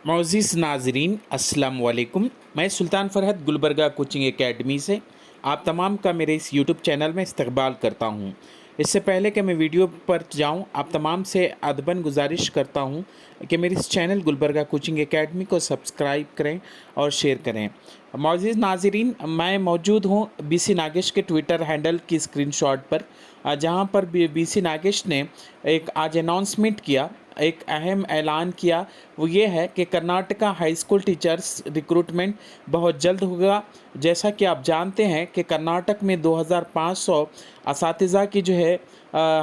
मोअज़्ज़िज़ नाज़रीन अस्सलाम वालेकुम। मैं सुल्तान फ़रहत गुलबर्गा कोचिंग एकेडमी से आप तमाम का मेरे इस यूट्यूब चैनल में इस्तकबाल करता हूँ। इससे पहले कि मैं वीडियो पर जाऊँ, आप तमाम से अदबन गुजारिश करता हूँ कि मेरे इस चैनल गुलबर्गा कोचिंग एकेडमी को सब्सक्राइब करें और शेयर करें। मोअज़्ज़िज़ नाज़रीन, मैं मौजूद हूँ बीसी नागेश के ट्विटर हैंडल की स्क्रीनशॉट पर, जहाँ पर बीसी नागेश ने एक आज अनाउंसमेंट किया, एक अहम ऐलान किया। वो ये है कि Karnataka high school teachers recruitment बहुत जल्द होगा। जैसा कि आप जानते हैं कि कर्नाटक में 2500 असातिज़ा की जो है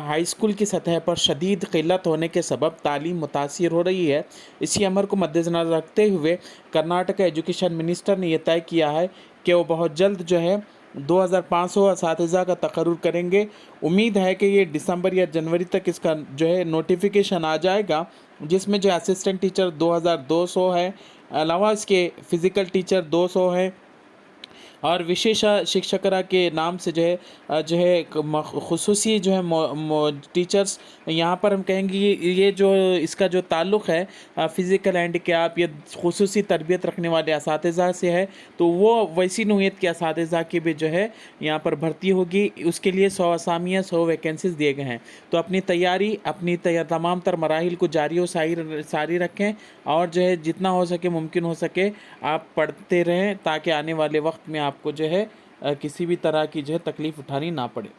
हाई स्कूल की सतह पर शदीद क़िल्लत होने के सबब तालीम मुतासिर हो रही है। इसी अमर को मद्देनज़र रखते हुए कर्नाटक एजुकेशन मिनिस्टर ने यह तय किया है कि वो बहुत जल्द जो है 2500 असातिज़ा का तकर्रुर करेंगे। उम्मीद है कि ये दिसंबर या जनवरी तक इसका जो है नोटिफिकेशन आ जाएगा, जिसमें जो असिस्टेंट टीचर 2200 है, अलावा इसके फ़िज़िकल टीचर 200 है और विशेष शिक्षकरा के नाम से जो है खुसूसी जो है टीचर्स, यहाँ पर हम कहेंगे ये जो इसका जो ताल्लुक़ है फ़िज़िकल हैंडीकैप या खुसूसी तरबियत रखने वाले असातिज़ा से है, तो वो वैसी नौइयत के असातिज़ा की भी जो है यहाँ पर भर्ती होगी। उसके लिए 100 असामियाँ 100 वैकेंसीज़ दिए गए हैं। तो अपनी तैयारी तमाम तर मराहिल को जारी और सारी रखें और जो है जितना हो सके मुमकिन हो सके आप पढ़ते रहें, ताकि आने वाले वक्त में आपको जो है किसी भी तरह की जो है तकलीफ़ उठानी ना पड़े।